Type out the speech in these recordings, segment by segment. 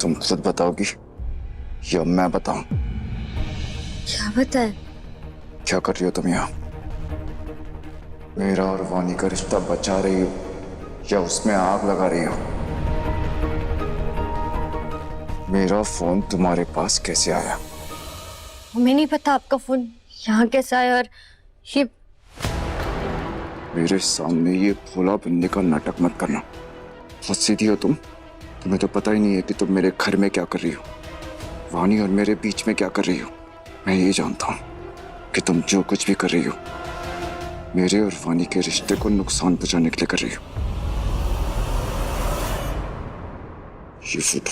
तुम खुद बताओगी या मैं बताऊं? क्या बताए? क्या कर रही हो तुम यहाँ? मेरा और वानी का रिश्ता बचा रही हो या उसमें आग लगा रही हो? मेरा फोन तुम्हारे पास कैसे आया? हमें नहीं पता आपका फोन यहाँ कैसे आया। और ये मेरे सामने ये भोला बनने का नाटक मत करना। बहुत सीधी हो तुम। तुम्हें तो पता ही नहीं है कि तुम मेरे घर में क्या कर रही हो, वानी और मेरे बीच में क्या कर रही हो। मैं ये जानता हूं कि तुम जो कुछ भी कर रही हो मेरे और वानी के रिश्ते को नुकसान पहुंचाने के लिए कर रही हो। ये फोटो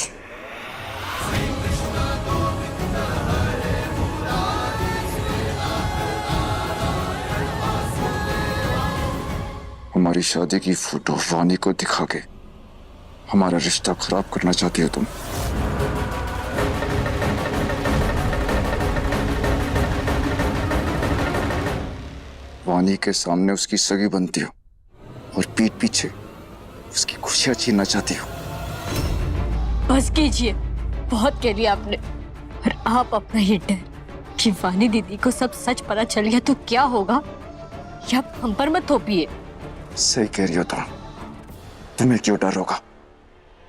हमारी शादी की फोटो वानी को दिखा के हमारा रिश्ता खराब करना चाहती हो तुम। वानी के सामने उसकी सगी बनती हो और पीठ पीछे उसकी खुशियां छीनना चाहती हो। बस कीजिए, बहुत कह लिया आपने। और आप अपना ये डर कि वानी दीदी को सब सच पता चल गया तो क्या होगा, ये आप हम पर मत थोपिए। सही कह रही हो तुम। तुम्हें क्यों डर होगा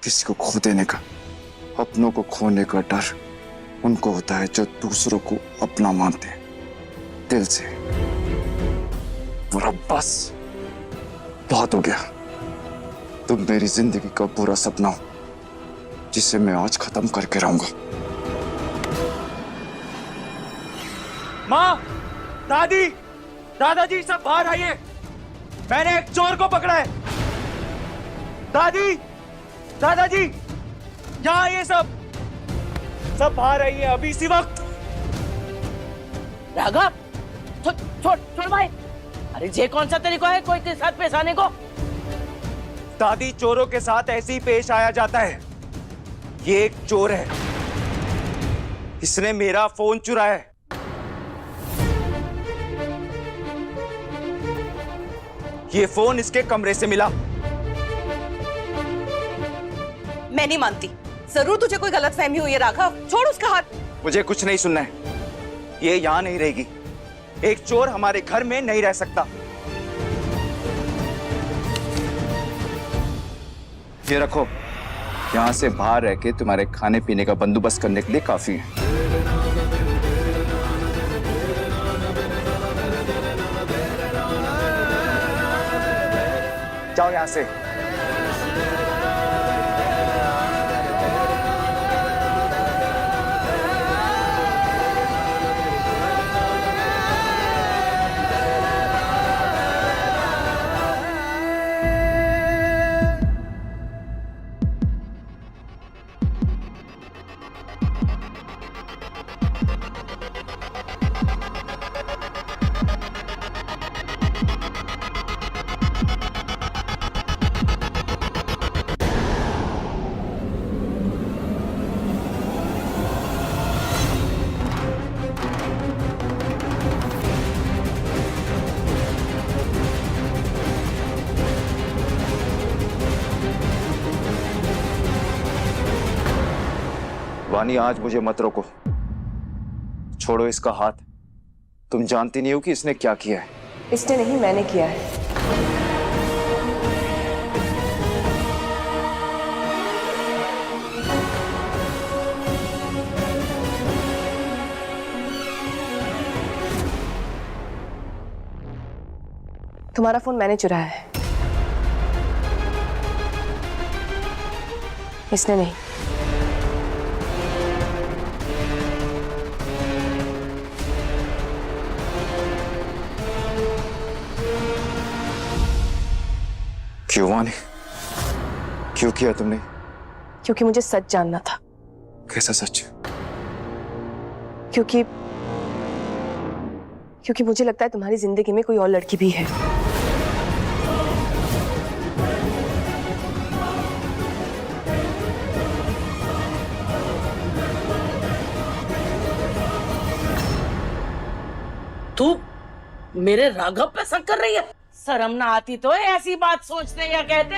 किसी को खो देने का? अपनों को खोने का डर उनको होता है जो दूसरों को अपना मानते हैं दिल से। और अब बस बहुत हो गया। तुम मेरी जिंदगी का बुरा सपना हो जिसे मैं आज खत्म करके रहूंगा। माँ, दादी, दादाजी सब बाहर आइए। मैंने एक चोर को पकड़ा है। दादी, दादाजी, यहाँ आइए सब बाहर आइए अभी इसी वक्त। राघव, छोड़ भाई। अरे ये कौन सा तरीका है कोई के साथ पेश आने को? दादी, चोरों के साथ ऐसे ही पेश आया जाता है। ये एक चोर है, इसने मेरा फोन चुराया है। ये फोन इसके कमरे से मिला। मैं नहीं मानती, जरूर तुझे कोई गलतफहमी हुई है राघव। छोड़ उसका हाथ। मुझे कुछ नहीं सुनना है। ये यहां नहीं रहेगी। एक चोर हमारे घर में नहीं रह सकता। ये रखो, यहाँ से बाहर रह के तुम्हारे खाने पीने का बंदोबस्त करने के लिए काफी है। जाओ यहां से। वानी, आज मुझे मत रोको। छोड़ो इसका हाथ। तुम जानती नहीं हो कि इसने क्या किया है। इसने नहीं, मैंने किया है। तुम्हारा फोन मैंने चुराया है, इसने नहीं। क्यों वानी? क्यों किया तुमने? क्योंकि मुझे सच जानना था। कैसा सच? क्योंकि मुझे लगता है तुम्हारी जिंदगी में कोई और लड़की भी है। तू मेरे राघव पे शक कर रही है? शर्म ना आती तो ऐसी बात सोचते या कहते?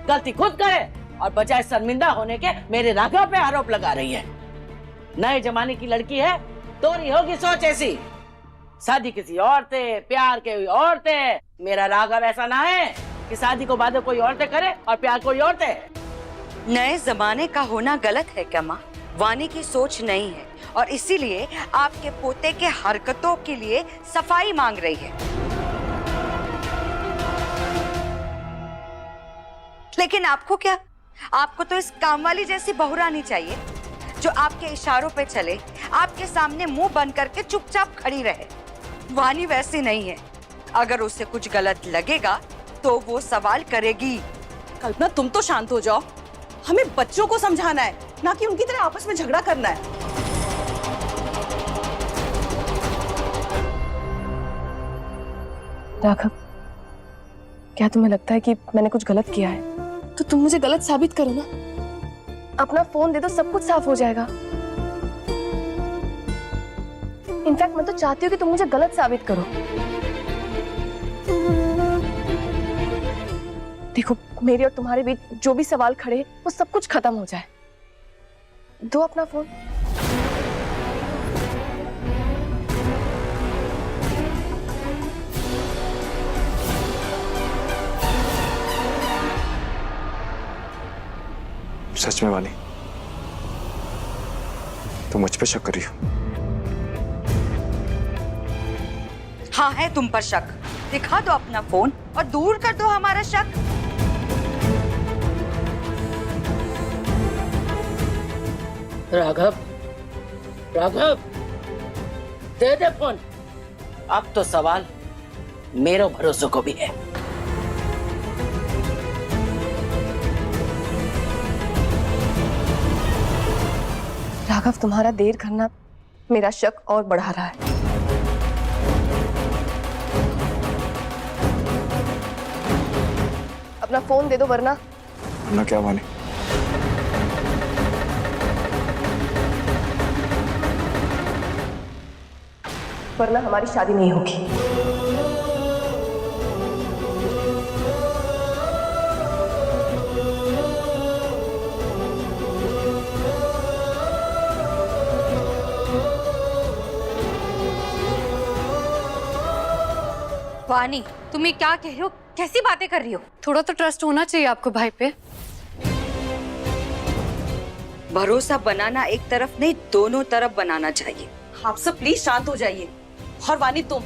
गलती खुद करे, और बजाय शर्मिंदा होने के मेरे राघव पे आरोप लगा रही है। नए जमाने की लड़की है, तो नहीं होगी सोच ऐसी। शादी किसी और से, प्यार के और से। मेरा राघव ऐसा ना है कि शादी को बाद कोई और से करे और प्यार कोई और से। नए जमाने का होना गलत है क्या माँ? वानी की सोच नहीं है और इसीलिए आपके पोते के हरकतों के लिए सफाई मांग रही है। लेकिन आपको क्या? आपको तो इस कामवाली जैसी बहुरानी चाहिए जो आपके इशारों पे चले, आपके सामने मुंह बंद करके चुपचाप खड़ी रहे। वानी वैसी नहीं है। अगर उसे कुछ गलत लगेगा तो वो सवाल करेगी। कल्पना, तुम तो शांत हो जाओ। हमें बच्चों को समझाना है, ना कि उनकी तरह आपस में झगड़ा करना है। राघव, क्या तुम्हें लगता है कि मैंने कुछ गलत किया है? तो तुम मुझे गलत साबित करो ना। अपना फोन दे दो, सब कुछ साफ हो जाएगा। इनफैक्ट मैं तो चाहती हूँ कि तुम मुझे गलत साबित करो। देखो, मेरे और तुम्हारे बीच जो भी सवाल खड़े हैं, वो सब कुछ खत्म हो जाए। दो अपना फोन। सच में वानी, तुम मुझ पे शक कर रही हो? हाँ, है तुम पर शक। दिखा दो अपना फोन और दूर कर दो हमारा शक। राघव, राघव, दे दे फोन। अब तो सवाल मेरे भरोसे को भी है। राघव, तुम्हारा देर करना मेरा शक और बढ़ा रहा है। अपना फोन दे दो, वरना ना क्या वानी? वरना हमारी शादी नहीं होगी। वानी, तुम ये क्या कह रही हो? कैसी बातें कर रही हो? थोड़ा तो ट्रस्ट होना चाहिए आपको भाई पे। भरोसा बनाना एक तरफ नहीं, दोनों तरफ बनाना चाहिए। आप सब प्लीज शांत हो जाइए। और वानी, तुम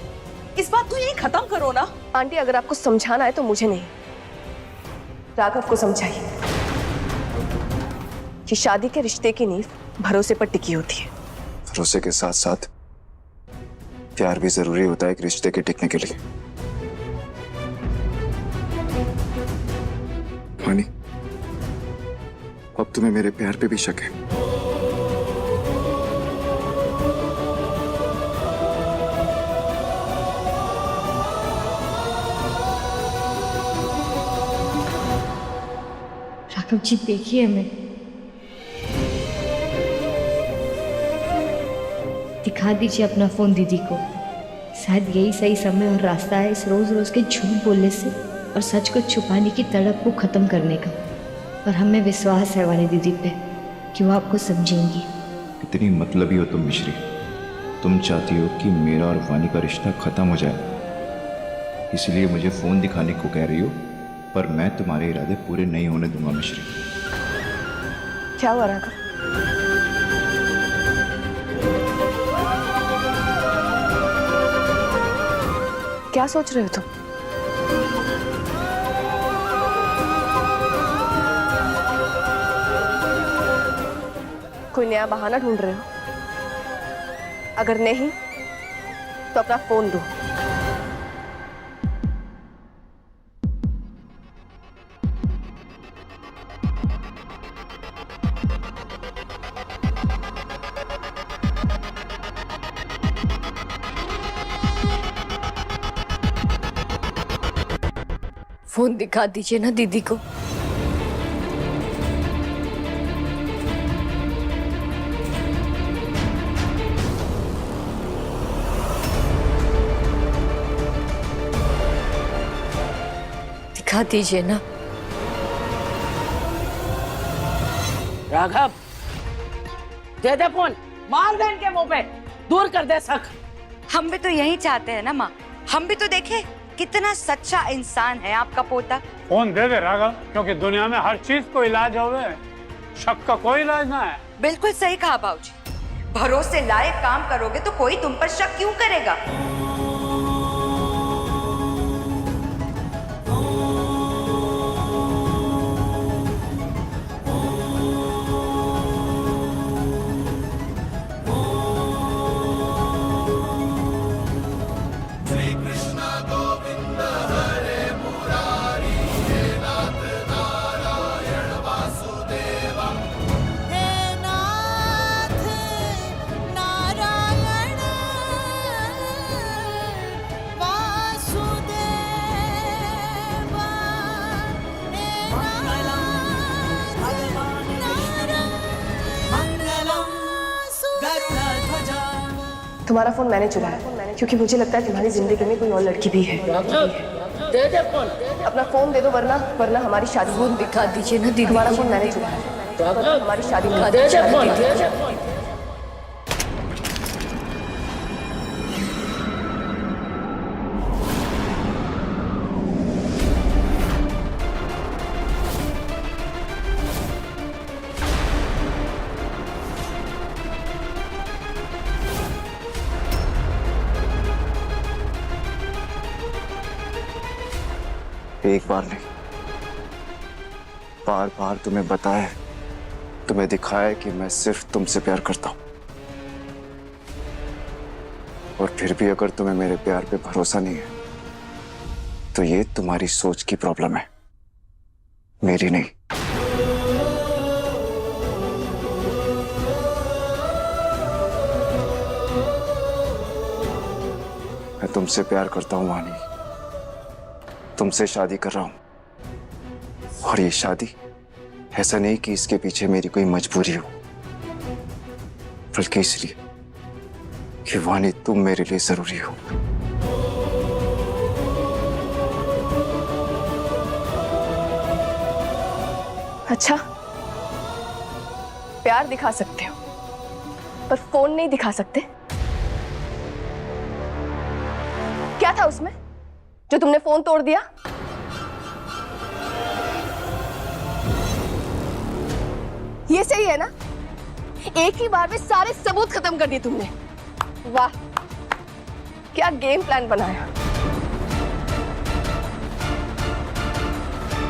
इस बात को यही खत्म करो ना। आंटी, अगर आपको समझाना है तो मुझे नहीं, राघव को समझाइए कि शादी के रिश्ते की नींव भरोसे पर टिकी होती है। भरोसे के साथ साथ प्यार भी जरूरी होता है एक रिश्ते के टिकने के लिए। वानी, अब तुम्हें मेरे प्यार पे भी शक है? राघव जी, देखिए हमें, दिखा दीजिए अपना फोन दीदी को। शायद यही सही समय और रास्ता है इस रोज रोज के झूठ बोलने से और सच को छुपाने की तड़प को खत्म करने का। और हमें विश्वास है वाली दीदी पे कि वो आपको समझेंगी। कितनी मतलबी हो तुम मिश्री। तुम चाहती हो कि मेरा और वानी का रिश्ता खत्म हो जाए, इसलिए मुझे फोन दिखाने को कह रही हो, पर मैं तुम्हारे इरादे पूरे नहीं होने दूंगा मिश्री। क्या हुआ राघव? क्या सोच रहे हो तुम? कोई नया बहाना ढूंढ रहे हो? अगर नहीं तो अपना फोन दो। फोन दिखा दीजिए ना दीदी को। दिखा दीजिए ना। राघव, दे दे फोन, मार दे इनके मुंह पे, दूर कर दे शक। हम भी तो यही चाहते हैं ना माँ, हम भी तो देखे कितना सच्चा इंसान है आपका पोता। फोन दे दे राघव, क्योंकि दुनिया में हर चीज को इलाज होवे, शक का कोई इलाज ना है। बिल्कुल सही कहा बाबूजी, भरोसे लायक काम करोगे तो कोई तुम पर शक क्यों करेगा। तुम्हारा फोन मैंने चुराया क्योंकि मुझे लगता है तुम्हारी जिंदगी में कोई और लड़की भी है। दे दे फोन, अपना फोन दे दो वरना हमारी शादी। फोन दिखा दीजिए ना दीदी। तुम्हारा फोन मैंने चुराया, हमारी शादी दे दे फोन, दे दे फोन। एक बार नहीं, बार बार तुम्हें बताया, तुम्हें दिखाया कि मैं सिर्फ तुमसे प्यार करता हूं। और फिर भी अगर तुम्हें मेरे प्यार पे भरोसा नहीं है तो ये तुम्हारी सोच की प्रॉब्लम है, मेरी नहीं। मैं तुमसे प्यार करता हूं वानी, तुमसे शादी कर रहा हूं। और ये शादी ऐसा नहीं कि इसके पीछे मेरी कोई मजबूरी हो, बल्कि इसलिए कि वानी तुम मेरे लिए जरूरी हो। अच्छा, प्यार दिखा सकते हो पर फोन नहीं दिखा सकते। क्या था उसमें जो तुमने फोन तोड़ दिया? ये सही है ना? एक ही बार में सारे सबूत खत्म कर दिए तुमने। वाह, क्या गेम प्लान बनाया।